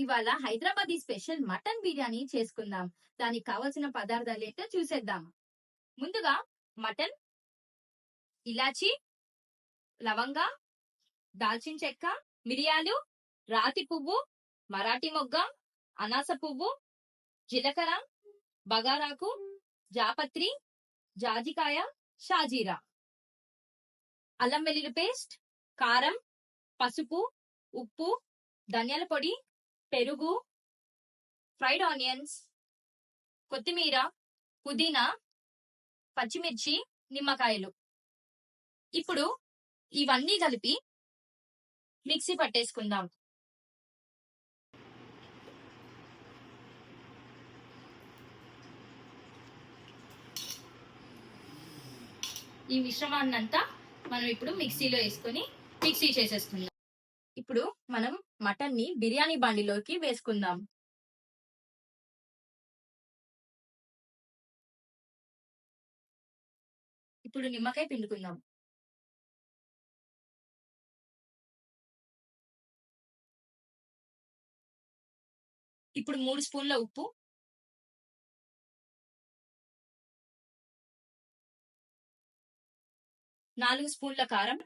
ఇవాళ Hyderabadi special mutton biryani చేసుకుందాం. దానికి కావలసిన పదార్థాలు ఏంటో చూసేద్దాం. ముందుగా మటన్, ఇలాచి, లవంగ, దాల్చిన చెక్క, మిరియాలు, రాతి పువ్వు, మరాఠీ మొగ్గ, అనాస పువ్వు, జీలకర్ర, బగారాకు, జాపత్రి, జాజికాయ, షాజీరా, అల్లం వెల్లుల్లి పేస్ట్, కారం, పసుపు, ఉప్పు, ధనియాల పొడి, పెరుగు, ఫ్రైడ్ ఆనియన్స్, కొత్తిమీర, పుదీనా, పచ్చిమిర్చి, నిమ్మకాయలు. ఇప్పుడు ఇవన్నీ కలిపి మిక్సీ పట్టేసుకుందాం. ఈ మిశ్రమాన్నంతా మనం ఇప్పుడు మిక్సీలో వేసుకొని మిక్సీ చేసేసుకుందాం. ఇప్పుడు మనం మటన్ ని బిర్యానీ బండిలోకి వేసుకుందాం. ఇప్పుడు నిమ్మకాయ పిండుకుందాం. ఇప్పుడు 3 స్పూన్ల ఉప్పు, 4 స్పూన్ల కారం,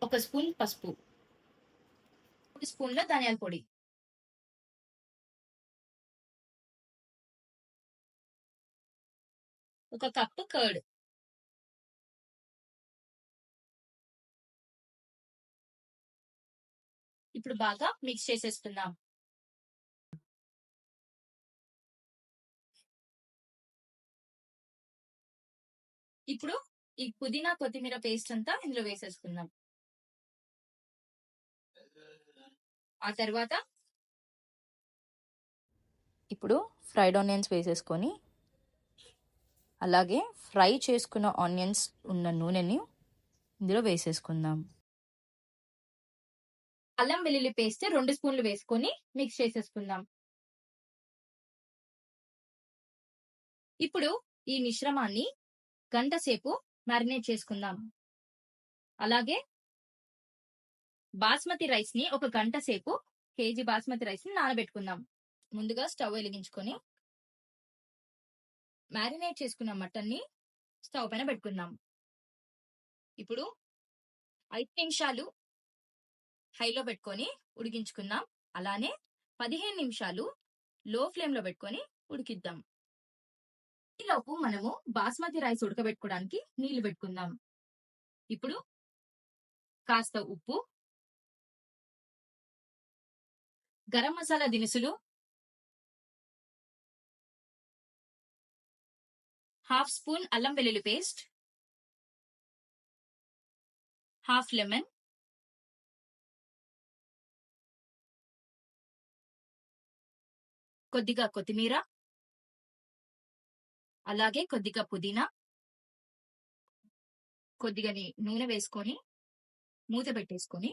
1 స్పూన్ పసుపు, 3 స్పూన్ల ధనియాల పొడి, 1 కప్పు కర్డ్. ఇప్పుడు బాగా మిక్స్ చేసేసుకుందాం. ఇప్పుడు ఈ పుదీనా కొత్తిమీర పేస్ట్ అంతా ఇందులో వేసేసుకుందాం. ఆ తర్వాత ఇప్పుడు ఫ్రైడ్ ఆనియన్స్ వేసేసుకొని అలాగే ఫ్రై చేసుకున్న ఆనియన్స్ ఉన్న నూనెని ఇందులో వేసేసుకుందాం. అల్లం వెల్లుల్లి పేస్ట్ 2 స్పూన్లు వేసుకొని మిక్స్ చేసేసుకుందాం. ఇప్పుడు ఈ మిశ్రమాన్ని గంట సేపు మ్యారినేట్ చేసుకుందాం. అలాగే బాస్మతి రైస్ ని 1 గంట సేపు కేజీ బాస్మతి రైస్ ని నానబెట్టుకుందాం. ముందుగా స్టవ్ వెలిగించుకొని మ్యారినేట్ చేసుకున్న మటన్ ని స్టవ్ పైన పెట్టుకుందాం. ఇప్పుడు 5 నిమిషాలు హైలో పెట్టుకొని ఉడికించుకుందాం. అలానే 15 నిమిషాలు లో ఫ్లేమ్ లో పెట్టుకొని ఉడికిద్దాం. ఈలోపు మనము బాస్మతి రైస్ ఉడకబెట్టుకోవడానికి నీళ్లు పెట్టుకుందాం. ఇప్పుడు కాస్త ఉప్పు, గరం మసాలా దినుసులు, 1/2 స్పూన్ అల్లం వెల్లుల్లి పేస్ట్, 1/2 లెమన్, కొద్దిగా కొత్తిమీర, అలాగే కొద్దిగా పుదీనా, కొద్దిగా నూనె వేసుకొని మూత పెట్టేసుకొని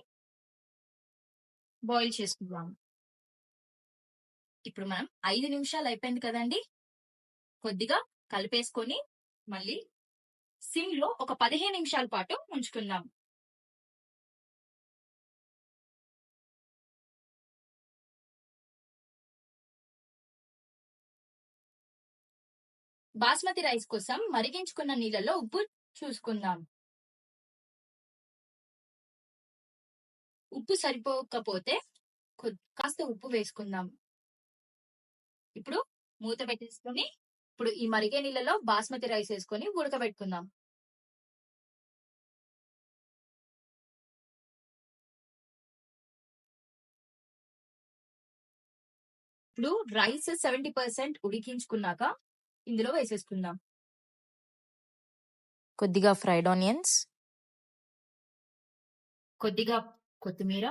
బాయిల్ చేసుకుందాం. ఇప్పుడు మనం 5 నిమిషాలు అయిపోయింది కదండి. కొద్దిగా కలిపేసుకొని మళ్ళీ సిమ్ లో ఒక 15 నిమిషాల పాటు ఉంచుకుందాం. బాస్మతి రైస్ కోసం మరిగించుకున్న నీళ్ళలో ఉప్పు చూసుకుందాం. ఉప్పు సరిపోకపోతే కాస్త ఉప్పు వేసుకుందాం. ఇప్పుడు మూత పెట్టేసుకొని ఇప్పుడు ఈ మరిగే నీళ్ళలో బాస్మతి రైస్ వేసుకొని ఉడకబెట్టుకుందాం. ఇప్పుడు రైస్ 70% ఉడికించుకున్నాక ఇందులో వేసేసుకుందాం. కొద్దిగా ఫ్రైడ్ ఆనియన్స్, కొద్దిగా కొత్తిమీర,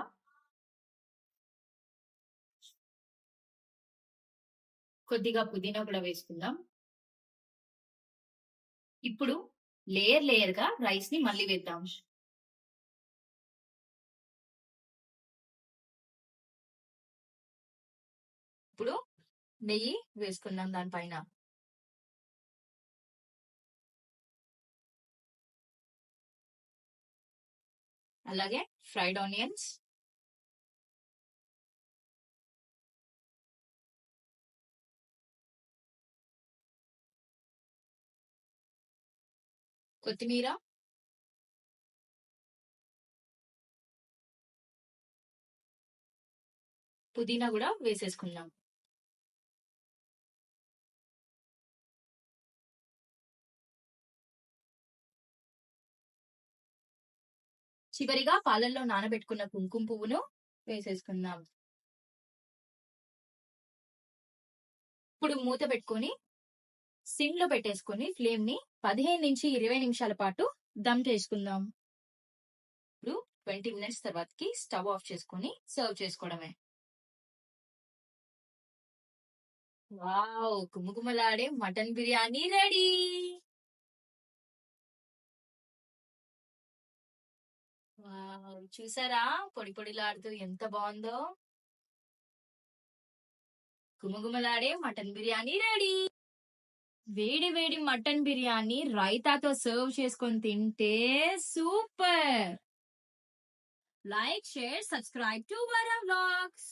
కొద్దిగా పుదీనా కూడా వేసుకుందాం. ఇప్పుడు లేయర్ గా రైస్ ని మళ్ళీ వేద్దాం. ఇప్పుడు నెయ్యి వేసుకుందాం దానిపైన. అలాగే ఫ్రైడ్ ఆనియన్స్, కొత్తిమీర, పుదీనా కూడా వేసేసుకుందాం. చివరిగా పాలల్లో నానబెట్టుకున్న కుంకుమ పువ్వును వేసేసుకుందాం. ఇప్పుడు మూత పెట్టుకొని సిమ్ లో పెట్టేసుకొని ఫ్లేమ్ ని 15 నుంచి 20 నిమిషాల పాటు దమ్ చేసుకుందాం. ఇప్పుడు 20 మినిట్స్ తర్వాతకి స్టవ్ ఆఫ్ చేసుకొని సర్వ్ చేసుకోవడమే. వావ్, గుమగుమలాడే మటన్ బిర్యానీ రెడీ. వావ్, చూసారా పొడి పొడిలాడుతూ ఎంత బాగుందో. గుమగుమలాడే మటన్ బిర్యానీ రెడీ. వేడి వేడి మటన్ బిర్యానీ రైతాతో సర్వ్ చేసుకొని తింటే super. Like, share, subscribe to Vara vlogs.